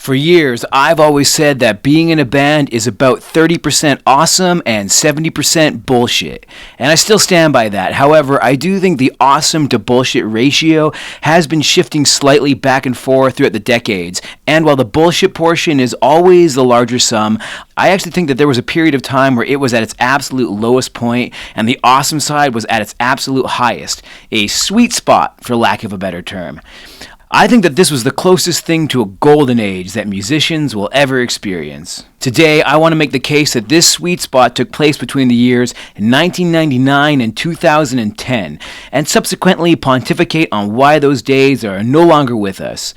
For years, I've always said that being in a band is about 30% awesome and 70% bullshit. And I still stand by that. However, I do think the awesome to bullshit ratio has been shifting slightly back and forth throughout the decades. And while the bullshit portion is always the larger sum, I actually think that there was a period of time where it was at its absolute lowest point and the awesome side was at its absolute highest. A sweet spot, for lack of a better term. I think that this was the closest thing to a golden age that musicians will ever experience. Today, I want to make the case that this sweet spot took place between the years 1999 and 2010, and subsequently pontificate on why those days are no longer with us.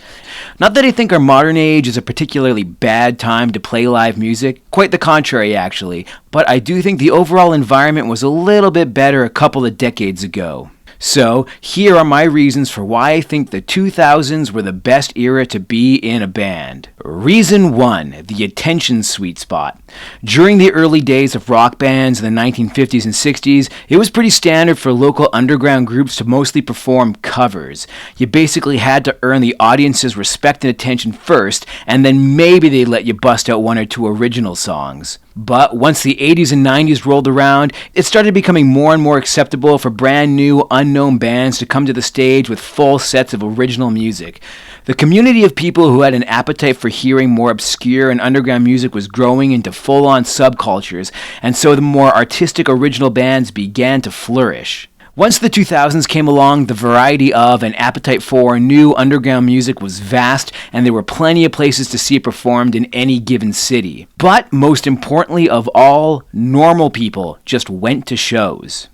Not that I think our modern age is a particularly bad time to play live music, quite the contrary actually, but I do think the overall environment was a little bit better a couple of decades ago. So, here are my reasons for why I think the 2000s were the best era to be in a band. Reason 1, the attention sweet spot. During the early days of rock bands in the 1950s and 60s, it was pretty standard for local underground groups to mostly perform covers. You basically had to earn the audience's respect and attention first, and then maybe they'd let you bust out one or two original songs. But once the 80s and 90s rolled around, it started becoming more and more acceptable for brand new, unknown bands to come to the stage with full sets of original music. The community of people who had an appetite for hearing more obscure and underground music was growing into full-on subcultures, and so the more artistic original bands began to flourish. Once the 2000s came along, the variety of and appetite for new underground music was vast, and there were plenty of places to see it performed in any given city. But most importantly of all, normal people just went to shows.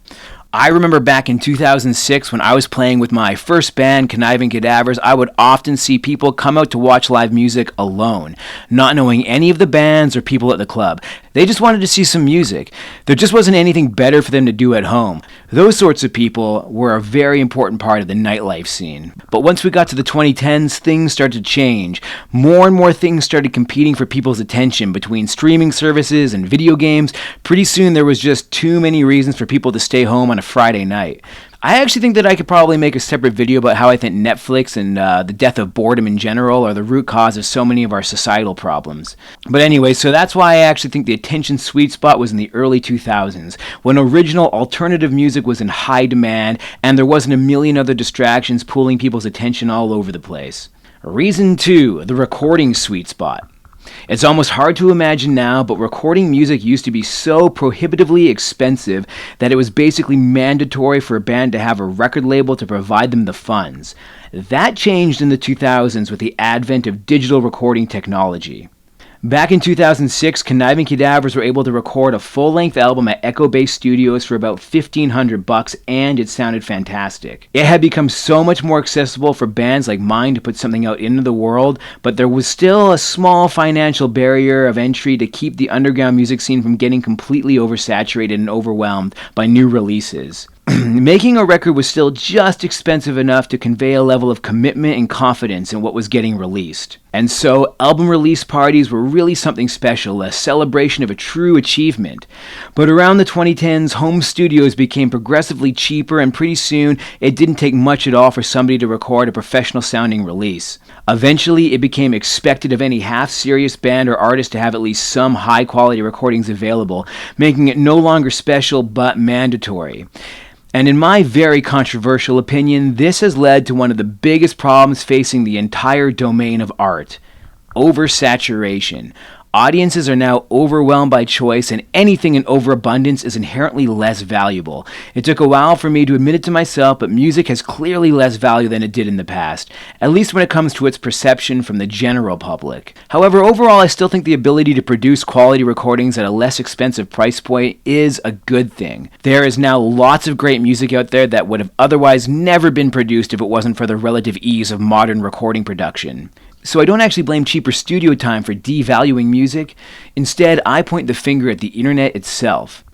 I remember back in 2006 when I was playing with my first band, Conniving Cadavers, I would often see people come out to watch live music alone, not knowing any of the bands or people at the club. They just wanted to see some music. There just wasn't anything better for them to do at home. Those sorts of people were a very important part of the nightlife scene. But once we got to the 2010s, things started to change. More and more things started competing for people's attention between streaming services and video games. Pretty soon there was just too many reasons for people to stay home on a Friday night. I actually think that I could probably make a separate video about how I think Netflix and the death of boredom in general are the root cause of so many of our societal problems. But anyway, so that's why I actually think the attention sweet spot was in the early 2000s, when original alternative music was in high demand and there wasn't a million other distractions pulling people's attention all over the place. Reason 2, the recording sweet spot. It's almost hard to imagine now, but recording music used to be so prohibitively expensive that it was basically mandatory for a band to have a record label to provide them the funds. That changed in the 2000s with the advent of digital recording technology. Back in 2006, Conniving Cadavers were able to record a full-length album at Echo Base Studios for about $1,500, and it sounded fantastic. It had become so much more accessible for bands like mine to put something out into the world, but there was still a small financial barrier of entry to keep the underground music scene from getting completely oversaturated and overwhelmed by new releases. Making a record was still just expensive enough to convey a level of commitment and confidence in what was getting released. And so, album release parties were really something special, a celebration of a true achievement. But around the 2010s, home studios became progressively cheaper, and pretty soon, it didn't take much at all for somebody to record a professional-sounding release. Eventually, it became expected of any half-serious band or artist to have at least some high-quality recordings available, making it no longer special but mandatory. And in my very controversial opinion, this has led to one of the biggest problems facing the entire domain of art: oversaturation. Audiences are now overwhelmed by choice, and anything in overabundance is inherently less valuable. It took a while for me to admit it to myself, but music has clearly less value than it did in the past, at least when it comes to its perception from the general public. However, overall, I still think the ability to produce quality recordings at a less expensive price point is a good thing. There is now lots of great music out there that would have otherwise never been produced if it wasn't for the relative ease of modern recording production. So I don't actually blame cheaper studio time for devaluing music. Instead, I point the finger at the internet itself.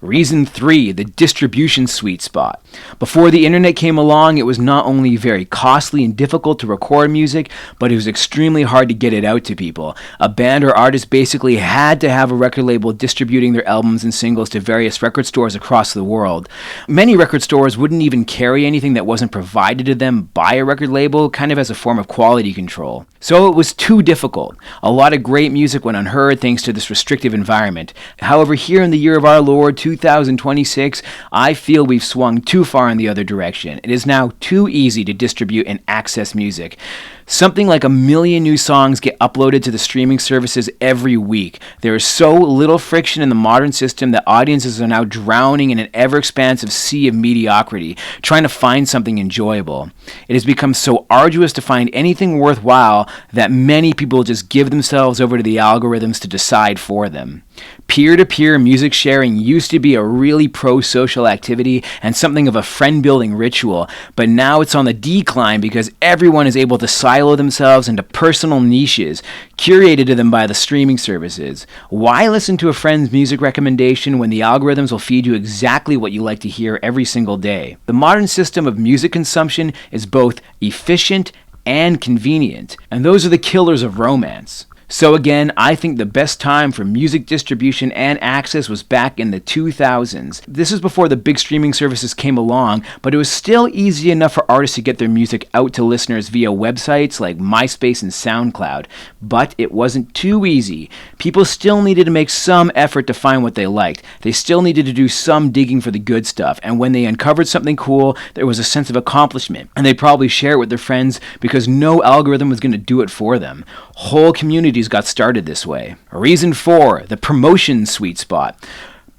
Reason 3, the distribution sweet spot. Before the internet came along, it was not only very costly and difficult to record music, but it was extremely hard to get it out to people. A band or artist basically had to have a record label distributing their albums and singles to various record stores across the world. Many record stores wouldn't even carry anything that wasn't provided to them by a record label, kind of as a form of quality control. So it was too difficult. A lot of great music went unheard thanks to this restrictive environment. However, here in the year of our Lord, 2026, I feel we've swung too far in the other direction. It is now too easy to distribute and access music. Something like 1 million new songs get uploaded to the streaming services every week. There is so little friction in the modern system that audiences are now drowning in an ever-expansive sea of mediocrity, trying to find something enjoyable. It has become so arduous to find anything worthwhile that many people just give themselves over to the algorithms to decide for them. Peer-to-peer music sharing used to be a really pro-social activity and something of a friend-building ritual, but now it's on the decline because everyone is able to silo themselves into personal niches, curated to them by the streaming services. Why listen to a friend's music recommendation when the algorithms will feed you exactly what you like to hear every single day? The modern system of music consumption is both efficient and convenient, and those are the killers of romance. So again, I think the best time for music distribution and access was back in the 2000s. This is before the big streaming services came along, but it was still easy enough for artists to get their music out to listeners via websites like MySpace and SoundCloud. But it wasn't too easy. People still needed to make some effort to find what they liked. They still needed to do some digging for the good stuff, and when they uncovered something cool, there was a sense of accomplishment, and they'd probably share it with their friends because no algorithm was going to do it for them. Whole communities got started this way. Reason 4, the promotion sweet spot.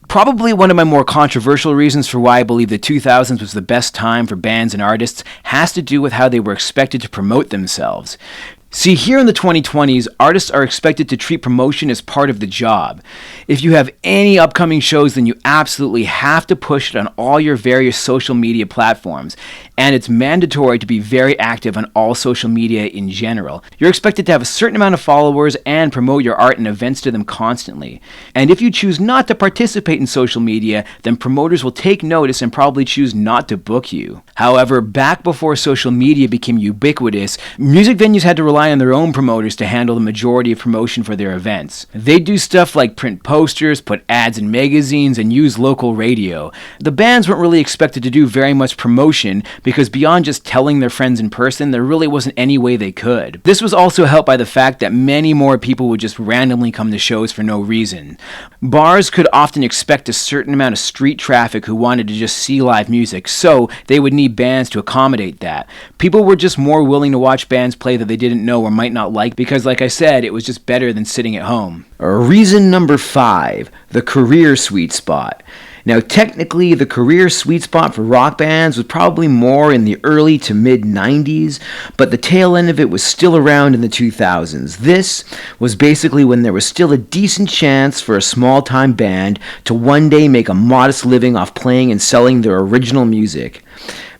Probably one of my more controversial reasons for why I believe the 2000s was the best time for bands and artists has to do with how they were expected to promote themselves. See, here in the 2020s, artists are expected to treat promotion as part of the job. If you have any upcoming shows, then you absolutely have to push it on all your various social media platforms. And it's mandatory to be very active on all social media in general. You're expected to have a certain amount of followers and promote your art and events to them constantly. And if you choose not to participate in social media, then promoters will take notice and probably choose not to book you. However, back before social media became ubiquitous, music venues had to rely on their own promoters to handle the majority of promotion for their events. They do stuff like print posters, put ads in magazines, and use local radio. The bands weren't really expected to do very much promotion because beyond just telling their friends in person, there really wasn't any way they could. This was also helped by the fact that many more people would just randomly come to shows for no reason. Bars could often expect a certain amount of street traffic who wanted to just see live music, so they would need bands to accommodate that. People were just more willing to watch bands play that they didn't know or might not like because, like I said, it was just better than sitting at home. Reason number 5, the career sweet spot. Now, technically, the career sweet spot for rock bands was probably more in the early to mid-90s, but the tail end of it was still around in the 2000s. This was basically when there was still a decent chance for a small-time band to one day make a modest living off playing and selling their original music.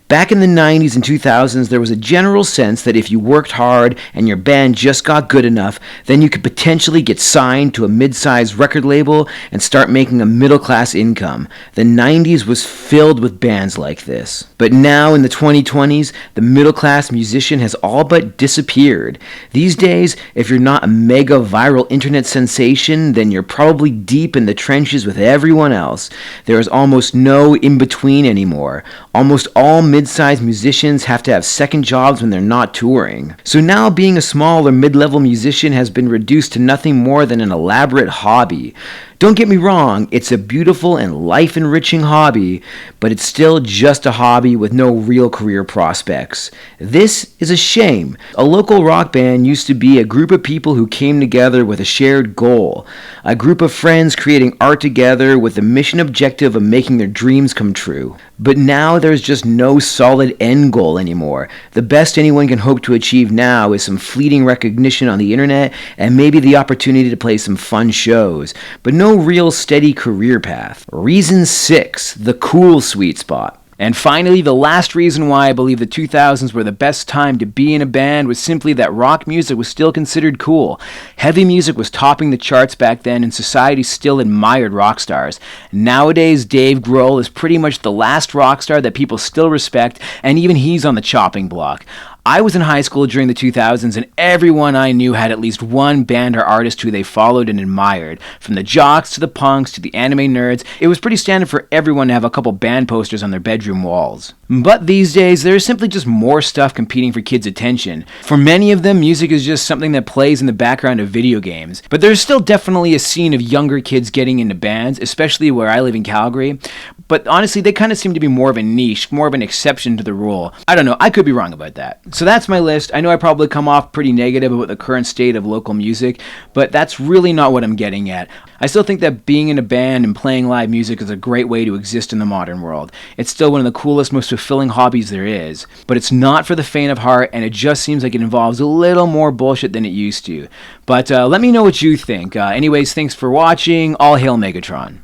Back in the 90s and 2000s, there was a general sense that if you worked hard and your band just got good enough, then you could potentially get signed to a mid-sized record label and start making a middle-class income. The 90s was filled with bands like this. But now in the 2020s, the middle-class musician has all but disappeared. These days, if you're not a mega viral internet sensation, then you're probably deep in the trenches with everyone else. There is almost no in-between anymore. Almost all mid-sized musicians have to have second jobs when they're not touring. So now being a small or mid-level musician has been reduced to nothing more than an elaborate hobby. Don't get me wrong, it's a beautiful and life-enriching hobby, but it's still just a hobby with no real career prospects. This is a shame. A local rock band used to be a group of people who came together with a shared goal. A group of friends creating art together with the mission objective of making their dreams come true. But now there's just no solid end goal anymore. The best anyone can hope to achieve now is some fleeting recognition on the internet and maybe the opportunity to play some fun shows, but no real steady career path. Reason 6, the cool sweet spot. And finally, the last reason why I believe the 2000s were the best time to be in a band was simply that rock music was still considered cool. Heavy music was topping the charts back then, and society still admired rock stars. Nowadays, Dave Grohl is pretty much the last rock star that people still respect, and even he's on the chopping block. I was in high school during the 2000s, and everyone I knew had at least one band or artist who they followed and admired. From the jocks to the punks to the anime nerds, it was pretty standard for everyone to have a couple band posters on their bedroom walls. But these days, there is simply just more stuff competing for kids' attention. For many of them, music is just something that plays in the background of video games. But there's still definitely a scene of younger kids getting into bands, especially where I live in Calgary. But honestly, they kind of seem to be more of a niche, more of an exception to the rule. I don't know, I could be wrong about that. So that's my list. I know I probably come off pretty negative about the current state of local music, but that's really not what I'm getting at. I still think that being in a band and playing live music is a great way to exist in the modern world. It's still one of the coolest, most fulfilling hobbies there is. But it's not for the faint of heart, and it just seems like it involves a little more bullshit than it used to. But let me know what you think. Anyways, thanks for watching. All hail Megatron.